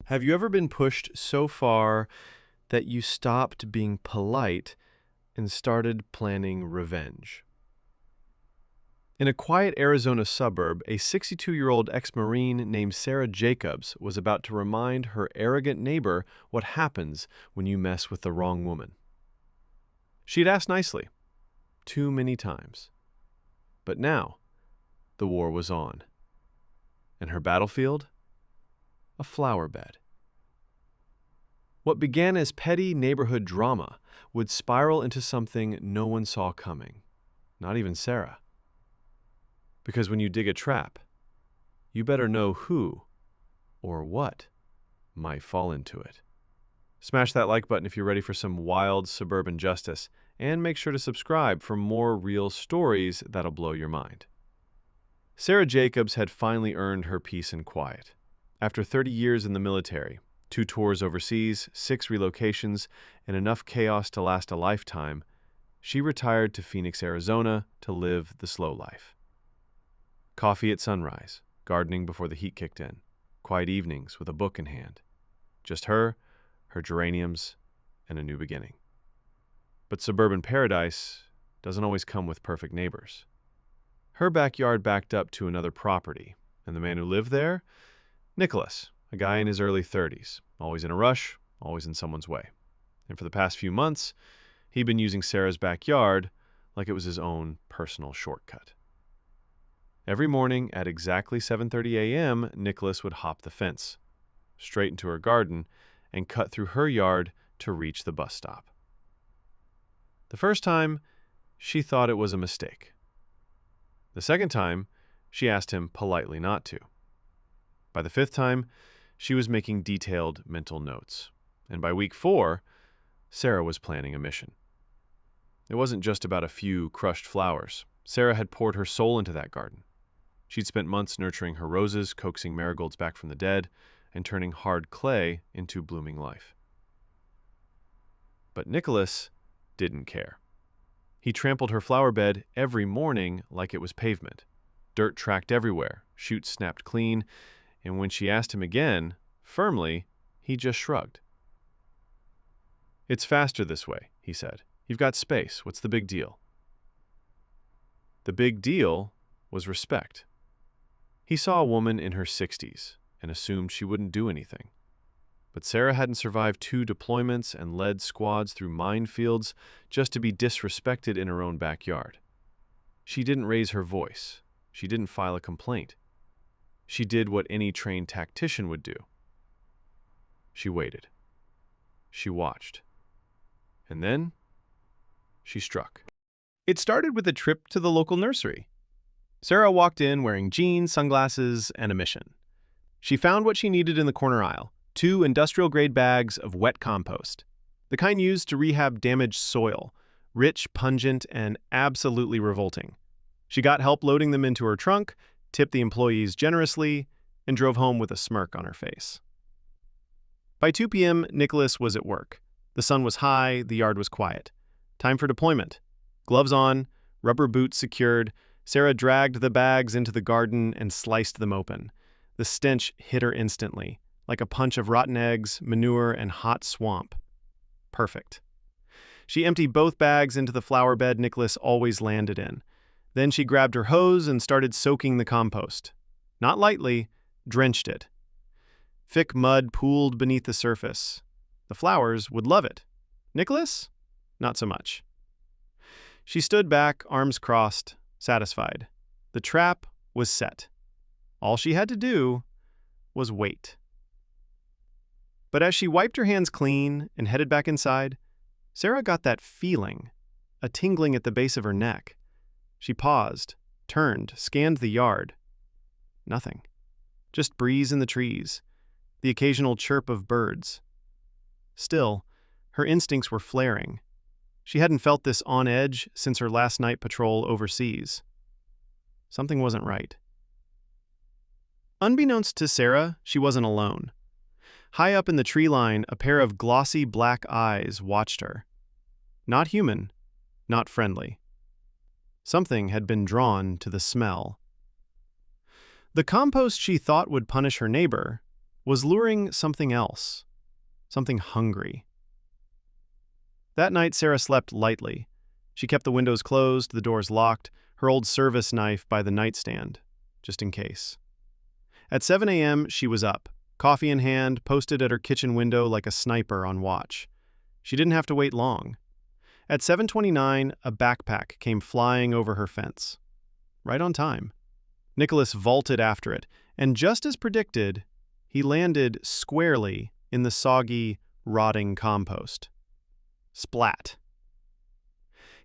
Have you ever been pushed so far that you stopped being polite and started planning revenge? In a quiet Arizona suburb, a 62-year-old ex-Marine named Sarah Jacobs was about to remind her arrogant neighbor what happens when you mess with the wrong woman. She'd asked nicely, too many times. But now, the war was on. And her battlefield? A flower bed. What began as petty neighborhood drama would spiral into something no one saw coming, not even Sarah. Because when you dig a trap, you better know who or what might fall into it. Smash that like button if you're ready for some wild suburban justice, and make sure to subscribe for more real stories that'll blow your mind. Sarah Jacobs had finally earned her peace and quiet. After 30 years in the military, 2 tours overseas, 6 relocations, and enough chaos to last a lifetime, she retired to Phoenix, Arizona to live the slow life. Coffee at sunrise, gardening before the heat kicked in, quiet evenings with a book in hand. Just her geraniums, and a new beginning. But suburban paradise doesn't always come with perfect neighbors. Her backyard backed up to another property, and the man who lived there? Nicholas, a guy in his early 30s, always in a rush, always in someone's way. And for the past few months, he'd been using Sarah's backyard like it was his own personal shortcut. Every morning at exactly 7:30 a.m., Nicholas would hop the fence, straight into her garden, and cut through her yard to reach the bus stop. The first time, she thought it was a mistake. The second time, she asked him politely not to. By the 5th time, she was making detailed mental notes. And by week 4, Sarah was planning a mission. It wasn't just about a few crushed flowers. Sarah had poured her soul into that garden. She'd spent months nurturing her roses, coaxing marigolds back from the dead, and turning hard clay into blooming life. But Nicholas didn't care. He trampled her flower bed every morning like it was pavement. Dirt tracked everywhere, shoots snapped clean, and when she asked him again, firmly, he just shrugged. "It's faster this way," he said. "You've got space. What's the big deal?" The big deal was respect. He saw a woman in her 60s and assumed she wouldn't do anything. But Sarah hadn't survived 2 deployments and led squads through minefields just to be disrespected in her own backyard. She didn't raise her voice. She didn't file a complaint. She did what any trained tactician would do. She waited. She watched. And then she struck. It started with a trip to the local nursery. Sarah walked in wearing jeans, sunglasses, and a mission. She found what she needed in the corner aisle, 2 industrial-grade bags of wet compost, the kind used to rehab damaged soil, rich, pungent, and absolutely revolting. She got help loading them into her trunk, tipped the employees generously, and drove home with a smirk on her face. By 2 p.m., Nicholas was at work. The sun was high, the yard was quiet. Time for deployment. Gloves on, rubber boots secured, Sarah dragged the bags into the garden and sliced them open. The stench hit her instantly, like a punch of rotten eggs, manure, and hot swamp. Perfect. She emptied both bags into the flower bed Nicholas always landed in. Then she grabbed her hose and started soaking the compost. Not lightly, drenched it. Thick mud pooled beneath the surface. The flowers would love it. Nicholas? Not so much. She stood back, arms crossed, satisfied. The trap was set. All she had to do was wait. But as she wiped her hands clean and headed back inside, Sarah got that feeling, a tingling at the base of her neck. She paused, turned, scanned the yard. Nothing. Just breeze in the trees, the occasional chirp of birds. Still, her instincts were flaring. She hadn't felt this on edge since her last night patrol overseas. Something wasn't right. Unbeknownst to Sarah, she wasn't alone. High up in the tree line, a pair of glossy black eyes watched her. Not human, not friendly. Something had been drawn to the smell. The compost she thought would punish her neighbor was luring something else, something hungry. That night, Sarah slept lightly. She kept the windows closed, the doors locked, her old service knife by the nightstand, just in case. At 7 a.m., she was up, coffee in hand, posted at her kitchen window like a sniper on watch. She didn't have to wait long. At 7:29, a backpack came flying over her fence. Right on time. Nicholas vaulted after it, and just as predicted, he landed squarely in the soggy, rotting compost. Splat.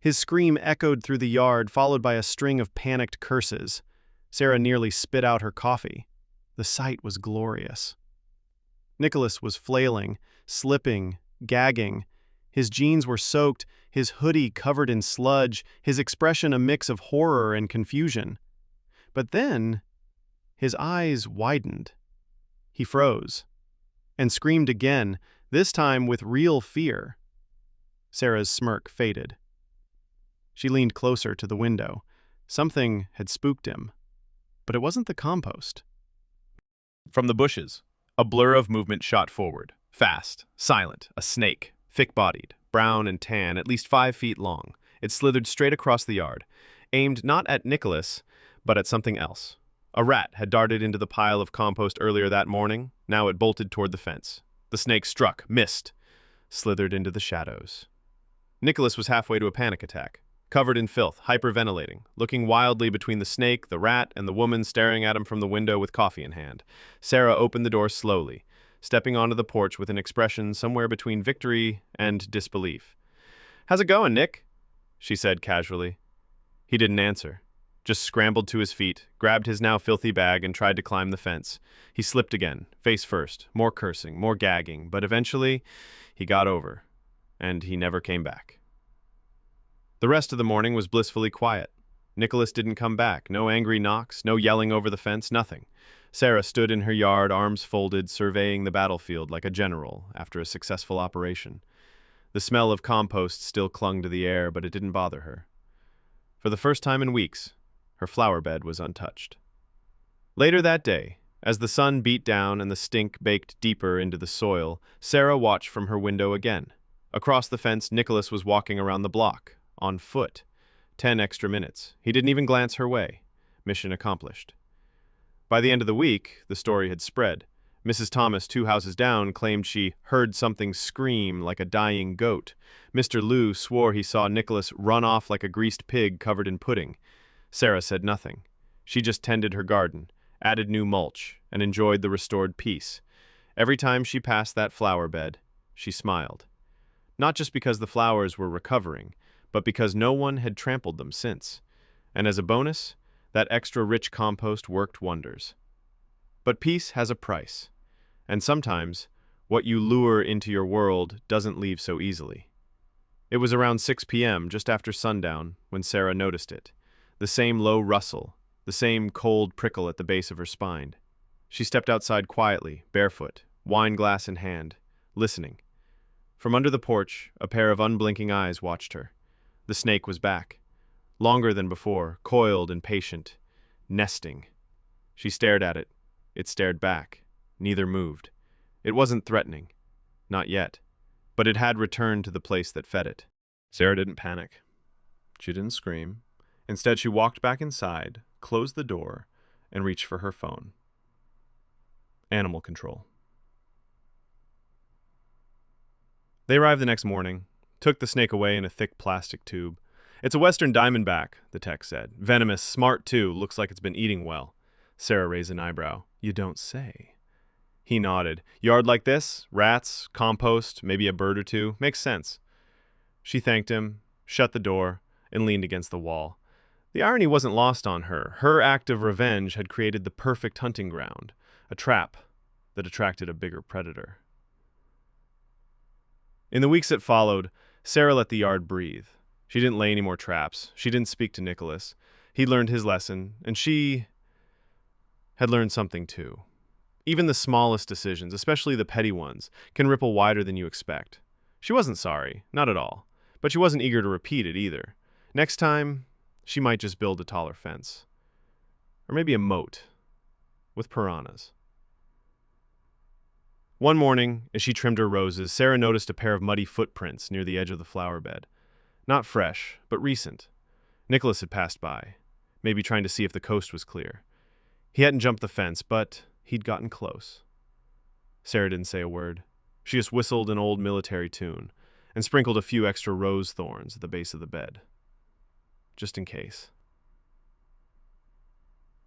His scream echoed through the yard, followed by a string of panicked curses. Sarah nearly spit out her coffee. The sight was glorious. Nicholas was flailing, slipping, gagging. His jeans were soaked, his hoodie covered in sludge, his expression a mix of horror and confusion. But then, his eyes widened. He froze, and screamed again, this time with real fear. Sarah's smirk faded. She leaned closer to the window. Something had spooked him. But it wasn't the compost. From the bushes, a blur of movement shot forward. Fast, silent, a snake, thick-bodied, brown and tan, at least 5 feet long. It slithered straight across the yard, aimed not at Nicholas, but at something else. A rat had darted into the pile of compost earlier that morning. Now it bolted toward the fence. The snake struck, missed, slithered into the shadows. Nicholas was halfway to a panic attack. Covered in filth, hyperventilating, looking wildly between the snake, the rat, and the woman staring at him from the window with coffee in hand. Sarah opened the door slowly, stepping onto the porch with an expression somewhere between victory and disbelief. "How's it going, Nick?" she said casually. He didn't answer, just scrambled to his feet, grabbed his now filthy bag, and tried to climb the fence. He slipped again, face first, more cursing, more gagging, but eventually he got over, and he never came back. The rest of the morning was blissfully quiet. Nicholas didn't come back. No angry knocks, no yelling over the fence, nothing. Sarah stood in her yard, arms folded, surveying the battlefield like a general after a successful operation. The smell of compost still clung to the air, but it didn't bother her. For the first time in weeks, her flower bed was untouched. Later that day, as the sun beat down and the stink baked deeper into the soil, Sarah watched from her window again. Across the fence, Nicholas was walking around the block, on foot. 10 extra minutes. He didn't even glance her way. Mission accomplished. By the end of the week, the story had spread. Mrs. Thomas, 2 houses down, claimed she heard something scream like a dying goat. Mr. Liu swore he saw Nicholas run off like a greased pig covered in pudding. Sarah said nothing. She just tended her garden, added new mulch, and enjoyed the restored peace. Every time she passed that flower bed, she smiled. Not just because the flowers were recovering, but because no one had trampled them since. And as a bonus, that extra rich compost worked wonders. But peace has a price. And sometimes, what you lure into your world doesn't leave so easily. It was around 6 p.m., just after sundown, when Sarah noticed it. The same low rustle, the same cold prickle at the base of her spine. She stepped outside quietly, barefoot, wine glass in hand, listening. From under the porch, a pair of unblinking eyes watched her. The snake was back, longer than before, coiled and patient, nesting. She stared at it. It stared back. Neither moved. It wasn't threatening. Not yet. But it had returned to the place that fed it. Sarah didn't panic. She didn't scream. Instead, she walked back inside, closed the door, and reached for her phone. Animal control. They arrived the next morning, took the snake away in a thick plastic tube. "It's a western diamondback," the tech said. "Venomous, smart too, looks like it's been eating well." Sarah raised an eyebrow. "You don't say." He nodded. "Yard like this? Rats, compost, maybe a bird or two. Makes sense." She thanked him, shut the door, and leaned against the wall. The irony wasn't lost on her. Her act of revenge had created the perfect hunting ground, a trap that attracted a bigger predator. In the weeks that followed, Sarah let the yard breathe. She didn't lay any more traps. She didn't speak to Nicholas. He'd learned his lesson, and she had learned something too. Even the smallest decisions, especially the petty ones, can ripple wider than you expect. She wasn't sorry, not at all, but she wasn't eager to repeat it either. Next time, she might just build a taller fence. Or maybe a moat with piranhas. One morning, as she trimmed her roses, Sarah noticed a pair of muddy footprints near the edge of the flower bed. Not fresh, but recent. Nicholas had passed by, maybe trying to see if the coast was clear. He hadn't jumped the fence, but he'd gotten close. Sarah didn't say a word. She just whistled an old military tune and sprinkled a few extra rose thorns at the base of the bed. Just in case.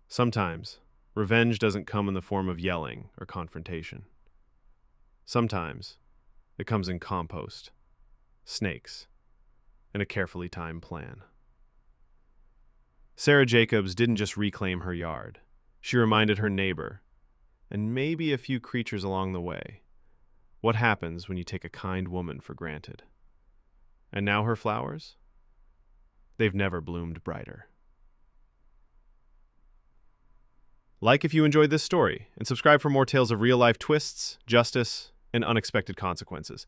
Sometimes, revenge doesn't come in the form of yelling or confrontation. Sometimes, it comes in compost, snakes, and a carefully timed plan. Sarah Jacobs didn't just reclaim her yard. She reminded her neighbor, and maybe a few creatures along the way, what happens when you take a kind woman for granted. And now her flowers? They've never bloomed brighter. Like if you enjoyed this story, and subscribe for more tales of real-life twists, justice, and unexpected consequences.